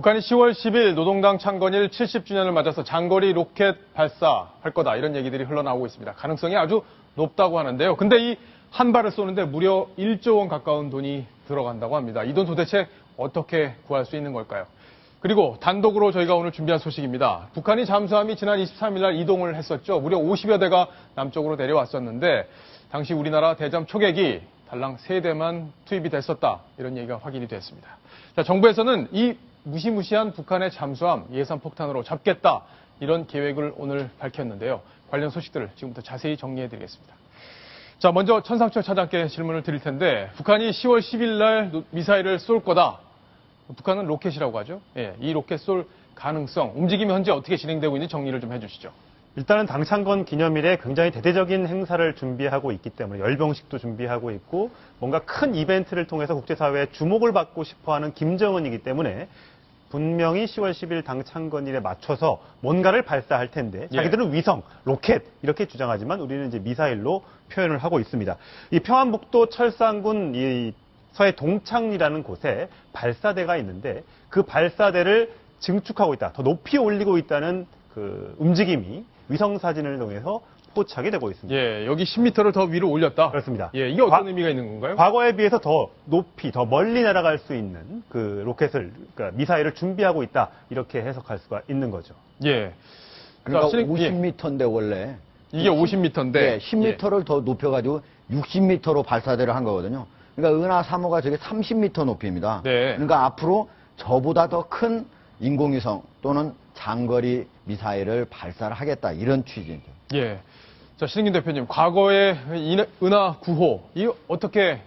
북한이 10월 10일 노동당 창건일 70주년을 맞아서 장거리 로켓 발사할 거다 이런 얘기들이 흘러나오고 있습니다. 가능성이 아주 높다고 하는데요. 근데 이 한 발을 쏘는데 무려 1조 원 가까운 돈이 들어간다고 합니다. 이 돈 도대체 어떻게 구할 수 있는 걸까요? 그리고 단독으로 저희가 오늘 준비한 소식입니다. 북한이 잠수함이 지난 23일 날 이동을 했었죠. 무려 50여 대가 남쪽으로 내려왔었는데 당시 우리나라 대잠 초계기 달랑 3대만 투입이 됐었다. 이런 얘기가 확인이 됐습니다. 자, 정부에서는 이 무시무시한 북한의 잠수함 예산 폭탄으로 잡겠다. 이런 계획을 오늘 밝혔는데요. 관련 소식들을 지금부터 자세히 정리해드리겠습니다. 자, 먼저 천상철 차장께 질문을 드릴 텐데 북한이 10월 10일 날 미사일을 쏠 거다. 북한은 로켓이라고 하죠. 예, 이 로켓 쏠 가능성, 움직임이 현재 어떻게 진행되고 있는지 정리를 좀 해주시죠. 일단은 당창건 기념일에 굉장히 대대적인 행사를 준비하고 있기 때문에 열병식도 준비하고 있고 뭔가 큰 이벤트를 통해서 국제사회의 주목을 받고 싶어하는 김정은이기 때문에 분명히 10월 10일 당창건일에 맞춰서 뭔가를 발사할 텐데 자기들은 위성, 로켓 이렇게 주장하지만 우리는 이제 미사일로 표현을 하고 있습니다. 이 평안북도 철산군 이 서해 동창리라는 곳에 발사대가 있는데 그 발사대를 증축하고 있다, 더 높이 올리고 있다는 그 움직임이 위성 사진을 통해서 포착이 되고 있습니다. 예, 여기 10m를 더 위로 올렸다. 그렇습니다. 예, 이게 어떤 의미가 있는 건가요? 과거에 비해서 더 높이, 더 멀리 날아갈 수 있는 그 로켓을, 그러니까 미사일을 준비하고 있다. 이렇게 해석할 수가 있는 거죠. 예. 그러니까 자, 50m인데 원래 이게 50m인데 네, 10m를 더 높여가지고 60m로 발사대를 한 거거든요. 그러니까 은하 3호가 저게 30m 높이입니다. 네. 그러니까 앞으로 저보다 더 큰 인공위성 또는 장거리 미사일을 발사를 하겠다 이런 취지입니다. 예. 자, 신인균 대표님, 과거의 은하 9호, 이 어떻게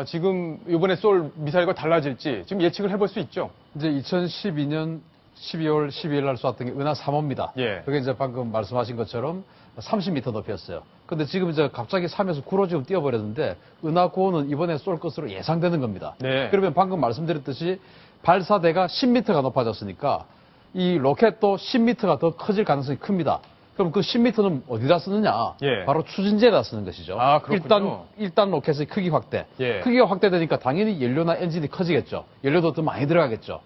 지금 이번에 쏠 미사일과 달라질지 지금 예측을 해볼 수 있죠? 이제 2012년 12월 12일 날 쐈던 게 은하 3호입니다. 예. 그게 이제 방금 말씀하신 것처럼 30m 높이였어요. 근데 지금 이제 갑자기 3에서 9로 지금 뛰어버렸는데 은하 9호는 이번에 쏠 것으로 예상되는 겁니다. 네. 그러면 방금 말씀드렸듯이 발사대가 10m가 높아졌으니까 이 로켓도 10m가 더 커질 가능성이 큽니다. 그럼 그 10m는 어디다 쓰느냐? 예. 바로 추진제에다 쓰는 것이죠. 아, 그렇군요. 일단 로켓의 크기 확대. 예. 크기가 확대되니까 당연히 연료나 엔진이 커지겠죠. 연료도 더 많이 들어가겠죠.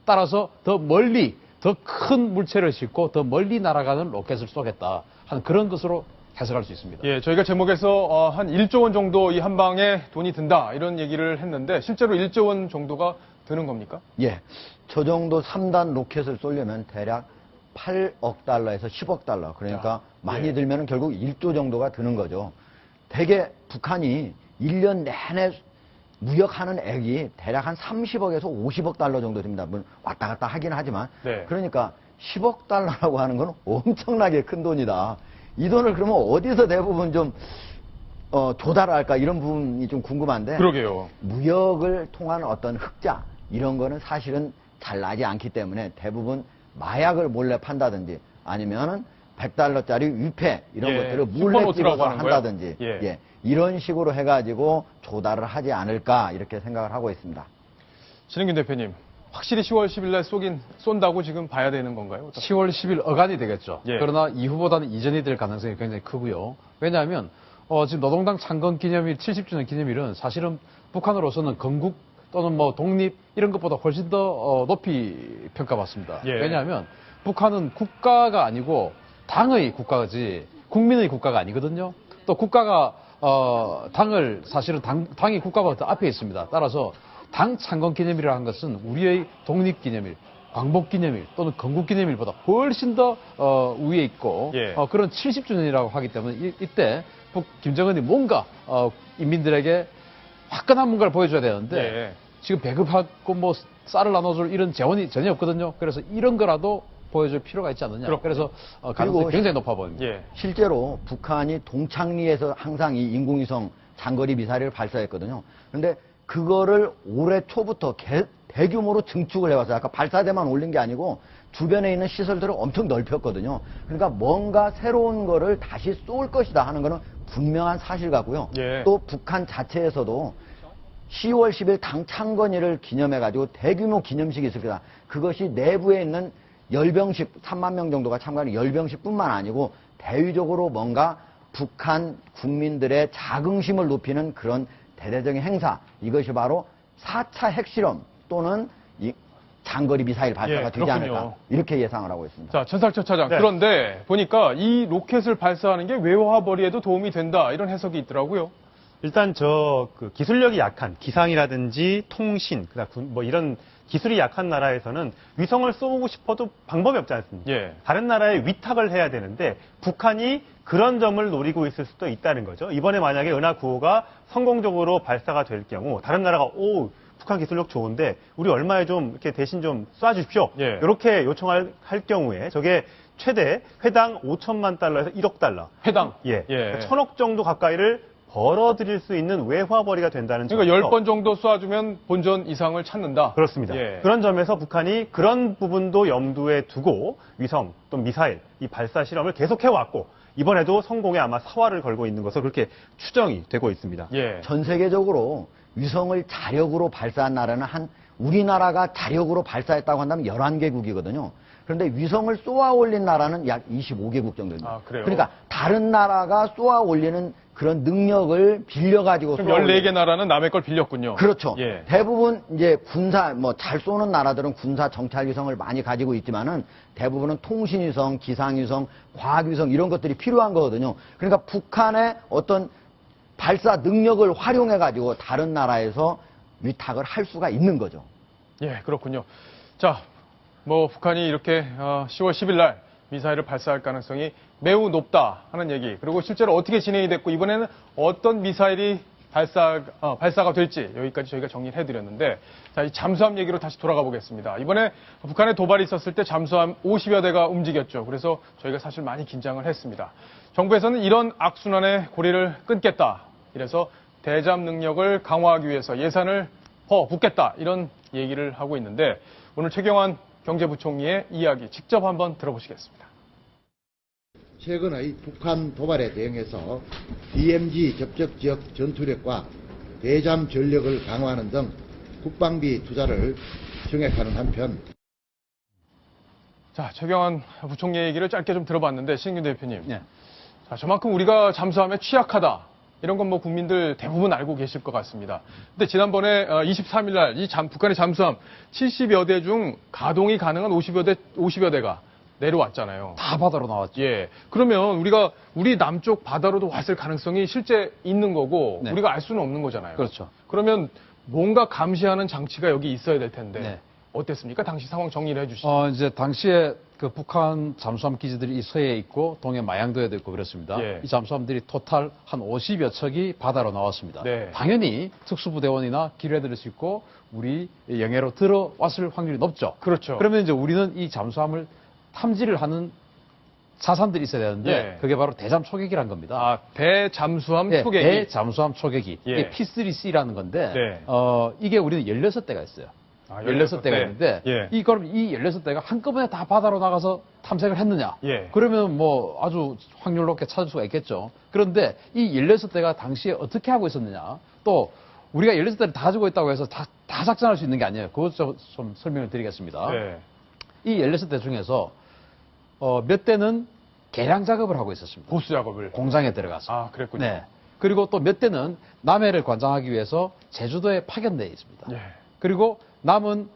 따라서 더 멀리, 더 큰 물체를 싣고 더 멀리 날아가는 로켓을 쏘겠다 하는 그런 것으로 해석할 수 있습니다. 예, 저희가 제목에서 한 1조 원 정도 이 한 방에 돈이 든다 이런 얘기를 했는데 실제로 1조 원 정도가 드는 겁니까? 예, 저 정도 3단 로켓을 쏘려면 대략 8억 달러에서 10억 달러. 그러니까 야, 많이 예. 들면 결국 1조 정도가 드는 거죠. 대개 북한이 1년 내내 무역하는 액이 대략 한 30억에서 50억 달러 정도 됩니다. 물론 왔다 갔다 하긴 하지만. 네. 그러니까 10억 달러라고 하는 건 엄청나게 큰 돈이다. 이 돈을 그러면 어디서 대부분 좀 조달할까 이런 부분이 좀 궁금한데. 그러게요. 무역을 통한 어떤 흑자 이런 거는 사실은 잘 나지 않기 때문에 대부분 마약을 몰래 판다든지 아니면은 100달러짜리 위패 이런 예, 것들을 몰래 슈퍼노트라고 찍어서 하는 거요? 한다든지 예. 이런 식으로 해가지고 조달을 하지 않을까 이렇게 생각을 하고 있습니다. 신인균 대표님, 확실히 10월 10일 날 쏜다고 지금 봐야 되는 건가요? 10월 10일 어간이 되겠죠. 예. 그러나 이후보다는 이전이 될 가능성이 굉장히 크고요. 왜냐하면 지금 노동당 창건 기념일 70주년 기념일은 사실은 북한으로서는 건국 또는 뭐 독립 이런 것보다 훨씬 더 높이 평가받습니다. 예. 왜냐하면 북한은 국가가 아니고 당의 국가지 국민의 국가가 아니거든요. 또 국가가 당을 사실은 당이 국가보다 더 앞에 있습니다. 따라서 당 창건 기념일이라는 것은 우리의 독립 기념일, 광복 기념일 또는 건국 기념일보다 훨씬 더 위에 있고 예. 그런 70주년이라고 하기 때문에 이때 김정은이 뭔가 인민들에게 화끈한 뭔가를 보여줘야 되는데 예. 지금 배급하고 뭐 쌀을 나눠줄 이런 재원이 전혀 없거든요. 그래서 이런 거라도 보여줄 필요가 있지 않느냐. 그렇군요. 그래서 가능성이 그리고 굉장히 높아 보입니다. 예. 실제로 북한이 동창리에서 항상 이 인공위성 장거리 미사일을 발사했거든요. 그런데 그거를 올해 초부터 대규모로 증축을 해왔어요. 아까 발사대만 올린 게 아니고 주변에 있는 시설들을 엄청 넓혔거든요. 그러니까 뭔가 새로운 거를 다시 쏠 것이다 하는 거는 분명한 사실 같고요. 예. 또 북한 자체에서도 10월 10일 당 창건일을 기념해가지고 대규모 기념식이 있을 거다. 그것이 내부에 있는 열병식 3만 명 정도가 참가하는 열병식뿐만 아니고 대외적으로 뭔가 북한 국민들의 자긍심을 높이는 그런 대대적인 행사. 이것이 바로 4차 핵실험 또는 장거리 미사일 발사가 예, 되지 그렇군요. 않을까 이렇게 예상을 하고 있습니다. 자, 전상철 차장. 네. 그런데 보니까 이 로켓을 발사하는 게 외화벌이에도 도움이 된다. 이런 해석이 있더라고요. 일단 그 기술력이 약한 기상이라든지 통신, 뭐 이런 기술이 약한 나라에서는 위성을 쏘고 싶어도 방법이 없지 않습니까? 예. 다른 나라에 위탁을 해야 되는데 북한이 그런 점을 노리고 있을 수도 있다는 거죠. 이번에 만약에 은하 9호가 성공적으로 발사가 될 경우 다른 나라가 북한 기술력 좋은데 우리 얼마에 좀 이렇게 대신 좀 쏴주십시오. 예. 이렇게 요청할 경우에 저게 최대 회당 5천만 달러에서 1억 달러. 해당. 예. 예. 1,000억 정도 가까이를 벌어들일 수 있는 외화벌이가 된다는 그러니까 점에서 10번 정도 쏴주면 본전 이상을 찾는다. 그렇습니다. 예. 그런 점에서 북한이 그런 부분도 염두에 두고 위성 또 미사일 이 발사 실험을 계속해 왔고 이번에도 성공에 아마 사활을 걸고 있는 것으로 그렇게 추정이 되고 있습니다. 예. 전 세계적으로 위성을 자력으로 발사한 나라는 우리나라가 자력으로 발사했다고 한다면 11개국이거든요. 그런데 위성을 쏘아 올린 나라는 약 25개국 정도입니다. 아, 그래요? 그러니까 다른 나라가 쏘아 올리는 그런 능력을 빌려가지고 그럼 쏘아 14개 나라는 남의 걸 빌렸군요. 그렇죠. 예. 대부분 이제 군사 잘 쏘는 나라들은 군사 정찰 위성을 많이 가지고 있지만은 대부분은 통신 위성, 기상 위성, 과학 위성 이런 것들이 필요한 거거든요. 그러니까 북한의 어떤 발사 능력을 활용해 가지고 다른 나라에서 위탁을 할 수가 있는 거죠. 예, 그렇군요. 자, 북한이 이렇게 10월 10일 날 미사일을 발사할 가능성이 매우 높다 하는 얘기, 그리고 실제로 어떻게 진행이 됐고 이번에는 어떤 미사일이 발사가 될지 여기까지 저희가 정리를 해드렸는데, 자, 이 잠수함 얘기로 다시 돌아가 보겠습니다. 이번에 북한에 도발이 있었을 때 잠수함 50여 대가 움직였죠. 그래서 저희가 사실 많이 긴장을 했습니다. 정부에서는 이런 악순환의 고리를 끊겠다. 이래서 대잠 능력을 강화하기 위해서 예산을 더 붓겠다. 이런 얘기를 하고 있는데 오늘 최경환 경제부총리의 이야기 직접 한번 들어보시겠습니다. 최근의 북한 도발에 대응해서 DMZ 접촉 지역 전투력과 대잠 전력을 강화하는 등 국방비 투자를 증액하는 한편 자, 최경환 부총리 얘기를 짧게 좀 들어봤는데 신규 대표님. 네. 자, 저만큼 우리가 잠수함에 취약하다. 이런 건 국민들 대부분 알고 계실 것 같습니다. 근데 지난번에 23일 날 북한의 잠수함 70여 대 중 가동이 가능한 50여 대가 내려왔잖아요. 다 바다로 나왔죠. 예. 그러면 우리 남쪽 바다로도 왔을 가능성이 실제 있는 거고 네. 우리가 알 수는 없는 거잖아요. 그렇죠. 그러면 뭔가 감시하는 장치가 여기 있어야 될 텐데 네. 어땠습니까? 당시 상황 정리를 해주시죠. 이제 당시에 그 북한 잠수함 기지들이 이 서해에 있고 동해 마양도에도 있고 그렇습니다. 예. 이 잠수함들이 토탈 한 50여 척이 바다로 나왔습니다. 네. 당연히 특수부대원이나 기뢰들을 싣고 우리 영해로 들어왔을 확률이 높죠. 그렇죠. 그러면 이제 우리는 이 잠수함을 탐지를 하는 사산들이 있어야 되는데 예. 그게 바로 대잠 초계기란 겁니다. 아, 대잠수함 예, 초계기. 대잠수함 초계기. 예. 이게 P3C라는 건데 네. 이게 우리는 16대가 있어요. 아, 16대가 있는데 예. 그럼 이 16대가 한꺼번에 다 바다로 나가서 탐색을 했느냐? 예. 그러면 아주 확률 높게 찾을 수가 있겠죠. 그런데 이 16대가 당시에 어떻게 하고 있었느냐? 또 우리가 16대를 다 가지고 있다고 해서 다 작전할 수 있는 게 아니에요. 그것 좀 설명을 드리겠습니다. 네. 이 16대 중에서 몇 대는 개량 작업을 하고 있었습니다. 보수 작업을. 공장에 들어가서. 아, 그랬군요. 네. 그리고 또 몇 대는 남해를 관장하기 위해서 제주도에 파견되어 있습니다. 예. 그리고 남은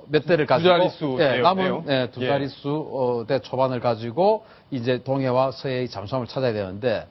몇 대를 가지고 자릿수 예, 대요, 남은 대요? 두 예. 자릿수 대 초반을 가지고 이제 동해와 서해의 잠수함을 찾아야 되는데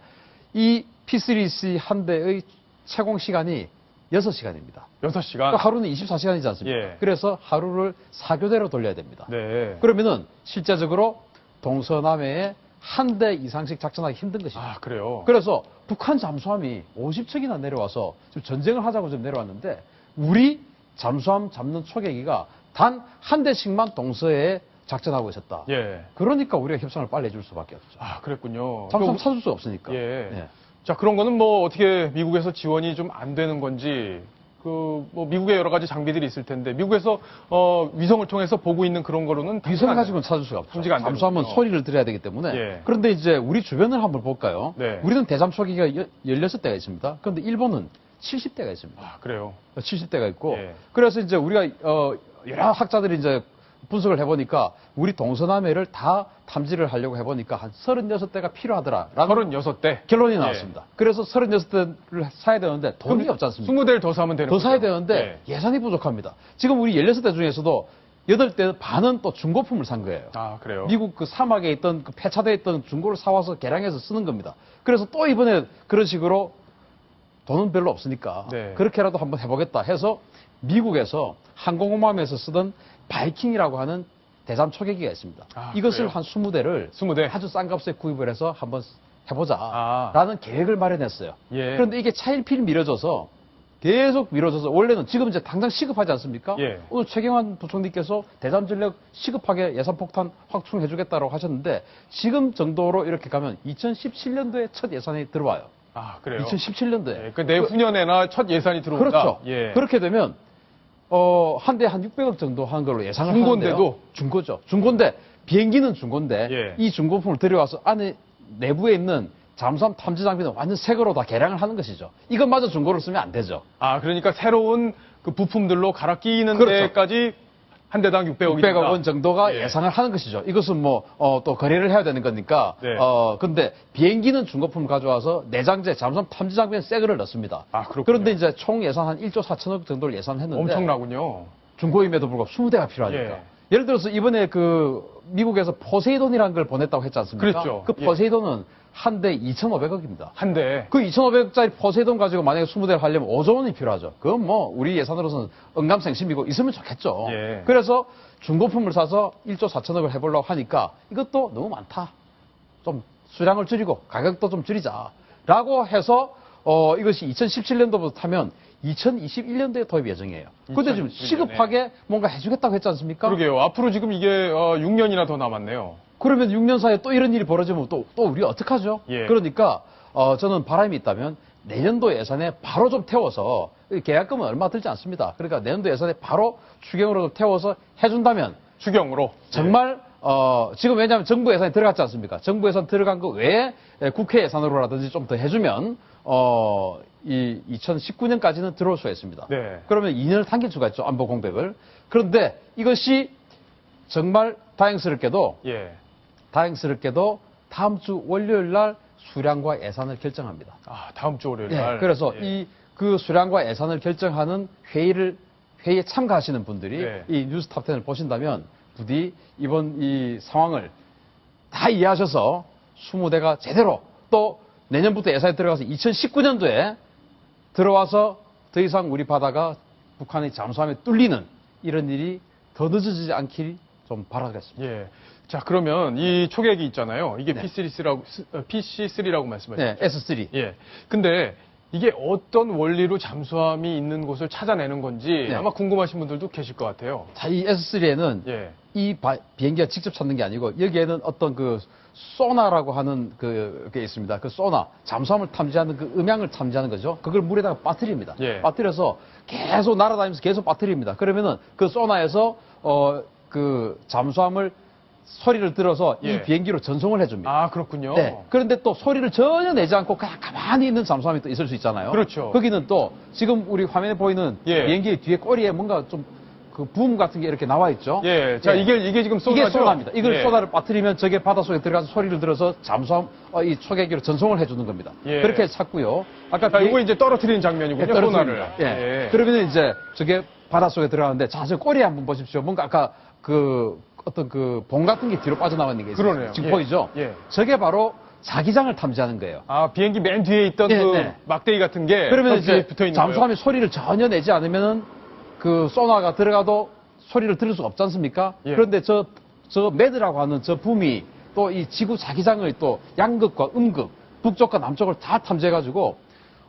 이 P3C 한 대의 채공 시간이 6시간입니다. 6시간. 그러니까 하루는 24시간이지 않습니까? 예. 그래서 하루를 4교대로 돌려야 됩니다. 네. 그러면은 실제적으로 동서남해에 한 대 이상씩 작전하기 힘든 것이죠. 아, 그래요. 그래서 북한 잠수함이 50척이나 내려와서 지금 전쟁을 하자고 좀 내려왔는데 우리 잠수함 잡는 초계기가 단 한 대씩만 동서해에 작전하고 있었다. 예. 그러니까 우리가 협상을 빨리 해줄 수밖에 없죠. 아, 그랬군요. 잠수함 그- 찾을 수 없으니까. 예. 네. 자, 그런 거는 어떻게 미국에서 지원이 좀 안 되는 건지, 미국에 여러 가지 장비들이 있을 텐데, 미국에서, 위성을 통해서 보고 있는 그런 거로는 위성을 가지고는 찾을 수가 없죠. 탐지가 안 잠수함은 되는군요. 소리를 들어야 되기 때문에. 예. 그런데 이제 우리 주변을 한번 볼까요? 네. 우리는 대잠 초계기가 16대가 있습니다. 그런데 일본은 70대가 있습니다. 아, 그래요. 70대가 있고. 예. 그래서 이제 우리가, 여러 학자들이 이제 분석을 해보니까 우리 동서남해를 다 탐지를 하려고 해보니까 한 36대가 필요하더라라는 36대. 결론이 예. 나왔습니다. 그래서 36대를 사야 되는데 돈이 없지 않습니까? 20대를 더 사면 되는 더 거죠. 사야 되는데 예. 예산이 부족합니다. 지금 우리 16대 중에서도 8대 반은 또 중고품을 산 거예요. 아, 그래요? 미국 그 사막에 있던 그 폐차되어 있던 중고를 사와서 개량해서 쓰는 겁니다. 그래서 또 이번에 그런 식으로 돈은 별로 없으니까 네. 그렇게라도 한번 해보겠다 해서 미국에서 항공모함에서 쓰던 바이킹이라고 하는 대잠 초계기가 있습니다. 아, 이것을 그래요? 한 20대를 20대. 아주 싼 값에 구입을 해서 한번 해보자라는 아. 계획을 마련했어요. 예. 그런데 이게 차일피일 미뤄져서 계속 미뤄져서 원래는 지금 이제 당장 시급하지 않습니까? 예. 오늘 최경환 부총리께서 대잠 전력 시급하게 예산 폭탄 확충해주겠다고 하셨는데 지금 정도로 이렇게 가면 2017년도에 첫 예산이 들어와요. 아, 그래요? 2017년도에. 예, 그 내후년에나 첫 예산이 들어온다. 그렇죠. 예. 그렇게 되면 한 대 한 600억 정도 한 걸로 예상을 중고인데도? 하는데요. 중고죠. 중고인데 비행기는 중고인데 예. 이 중고품을 들여와서 안에 내부에 있는 잠수함 탐지 장비는 완전 새 거로 다 개량을 하는 것이죠. 이것마저 중고를 쓰면 안 되죠. 아, 그러니까 새로운 그 부품들로 갈아 끼는 그렇죠. 데까지 한 대당 600억이 600억 원 정도가 예. 예상을 하는 것이죠. 이것은 또 거래를 해야 되는 거니까. 네. 근데 비행기는 중고품을 가져와서 내장재, 잠수함 탐지 장비는 새 거를 넣습니다. 아, 그렇군요. 그런데 이제 총 예산 한 1조 4천억 정도를 예산했는데. 엄청나군요. 중고임에도 불구하고 20대가 필요하니까. 예. 예를 들어서 이번에 그 미국에서 포세이돈이라는 걸 보냈다고 했지 않습니까? 그렇죠. 그 예. 포세이돈은 한 대 2,500억입니다. 한 대. 그 2,500억짜리 포세이돈 가지고 만약에 20대를 하려면 5조 원이 필요하죠. 그건 뭐 우리 예산으로서는 언감생심이고 있으면 좋겠죠. 예. 그래서 중고품을 사서 1조 4천억을 해보려고 하니까 이것도 너무 많다. 좀 수량을 줄이고 가격도 좀 줄이자. 라고 해서 이것이 2017년도부터 타면 2021년도에 도입 예정이에요. 근데 지금 2021년에. 시급하게 뭔가 해주겠다고 했지 않습니까? 그러게요. 앞으로 지금 이게 6년이나 더 남았네요. 그러면 6년 사이에 또 이런 일이 벌어지면 또 우리 어떡하죠? 예. 그러니까 저는 바람이 있다면 내년도 예산에 바로 좀 태워서 계약금은 얼마 들지 않습니다. 그러니까 내년도 예산에 바로 추경으로 좀 태워서 해준다면 추경으로. 정말 지금 왜냐하면 정부 예산이 들어갔지 않습니까? 정부 예산 들어간 거 외에 국회 예산으로라든지 좀 더 해주면 이 2019년까지는 들어올 수가 있습니다. 네. 그러면 2년을 당길 수가 있죠. 안보 공백을. 그런데 이것이 정말 다행스럽게도 예. 다음 주 월요일 날 수량과 예산을 결정합니다. 아, 다음 주 월요일 예, 날. 그래서 예. 그 수량과 예산을 결정하는 회의에 참가하시는 분들이 네. 이 뉴스탑 10을 보신다면 부디 이번 이 상황을 다 이해하셔서 20대가 제대로 또 내년부터 예산에 들어가서 2019년도에 들어와서 더 이상 우리 바다가 북한의 잠수함에 뚫리는 이런 일이 더 늦어지지 않길 좀 바라겠습니다. 예. 자, 그러면 이 초계기 있잖아요. 이게 네. PC3라고 말씀하셨죠. 네, S3. 예. 근데 이게 어떤 원리로 잠수함이 있는 곳을 찾아내는 건지 네. 아마 궁금하신 분들도 계실 것 같아요. 자, 이 S3에는 예. 이 비행기가 직접 찾는 게 아니고 여기에는 어떤 그 소나라고 하는 그게 있습니다. 그 소나, 잠수함을 탐지하는 그 음향을 탐지하는 거죠. 그걸 물에다가 빠뜨립니다. 예. 빠뜨려서 계속 날아다니면서 계속 빠뜨립니다. 그러면은 그 소나에서 그 잠수함을 소리를 들어서 예. 이 비행기로 전송을 해줍니다. 아, 그렇군요. 네. 그런데 또 소리를 전혀 내지 않고 그냥 가만히 있는 잠수함이 또 있을 수 있잖아요. 그렇죠. 거기는 또 지금 우리 화면에 보이는 예. 비행기 뒤에 꼬리에 뭔가 좀 그 부음 같은 게 이렇게 나와 있죠. 예. 자, 예. 이게 지금 소나죠? 이게 소나입니다. 이걸 예. 소나를 빠뜨리면 저게 바닷속에 들어가서 소리를 들어서 잠수함 이 초계기로 전송을 해주는 겁니다. 예. 그렇게 찾고요. 아까 자, 이거 이제 떨어뜨리는 장면이군요. 예, 소나를. 떨어뜨립니다. 예. 그러면 이제 저게 바닷속에 들어가는데 자, 저 꼬리에 한번 보십시오. 뭔가 아까 그 어떤 그 봉 같은 게 뒤로 빠져나와 있는 게 있어요. 그러네요. 지금 예. 보이죠? 예. 저게 바로 자기장을 탐지하는 거예요. 아, 비행기 맨 뒤에 있던 예, 그 네. 막대기 같은 게 그러면 뒤에 이제 붙어 있는 잠수함이 소리를 전혀 내지 않으면은 그 소나가 들어가도 소리를 들을 수가 없지 않습니까? 예. 그런데 저 매드라고 하는 저 붐이 또 이 지구 자기장의 또 양극과 음극, 북쪽과 남쪽을 다 탐지해가지고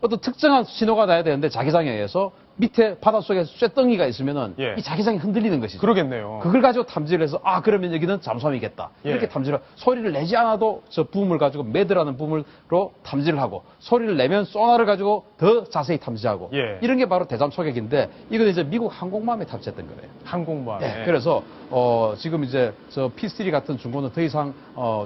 어떤 특정한 신호가 나야 되는데 자기장에 의해서 밑에 바닷속에 쇠덩이가 있으면은 예. 이 자기장이 흔들리는 것이죠. 그러겠네요. 그걸 가지고 탐지를 해서 그러면 여기는 잠수함이겠다. 예. 이렇게 탐지를 소리를 내지 않아도 저 붐을 가지고 매드라는 붐으로 탐지를 하고 소리를 내면 소나를 가지고 더 자세히 탐지하고 예. 이런 게 바로 대잠 초계기인데 이건 이제 미국 항공모함에 탑재했던 거예요. 항공모함에. 네, 그래서 지금 이제 저 P3 같은 중고는 더 이상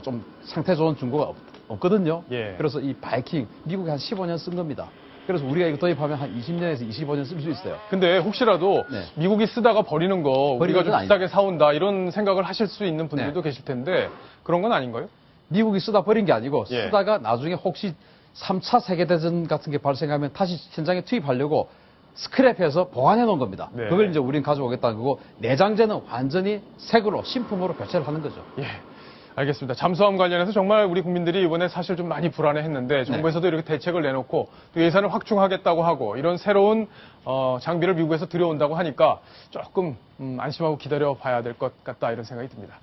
좀 상태 좋은 중고가 없거든요. 예. 그래서 이 바이킹 미국에 한 15년 쓴 겁니다. 그래서 우리가 이거 도입하면 한 20년에서 25년 쓸 수 있어요. 근데 혹시라도 네. 미국이 쓰다가 버리는 거 버리는 우리가 좀 건 비싸게 사온다 이런 생각을 하실 수 있는 분들도 네. 계실 텐데 그런 건 아닌가요? 미국이 쓰다 버린 게 아니고 예. 쓰다가 나중에 혹시 3차 세계대전 같은 게 발생하면 다시 현장에 투입하려고 스크랩해서 보관해 놓은 겁니다. 네. 그걸 이제 우리는 가져오겠다는 거고 내장재는 완전히 새거로 신품으로 교체를 하는 거죠. 예. 알겠습니다. 잠수함 관련해서 정말 우리 국민들이 이번에 사실 좀 많이 불안해했는데 정부에서도 이렇게 대책을 내놓고 또 예산을 확충하겠다고 하고 이런 새로운 장비를 미국에서 들여온다고 하니까 조금 안심하고 기다려 봐야 될 것 같다 이런 생각이 듭니다.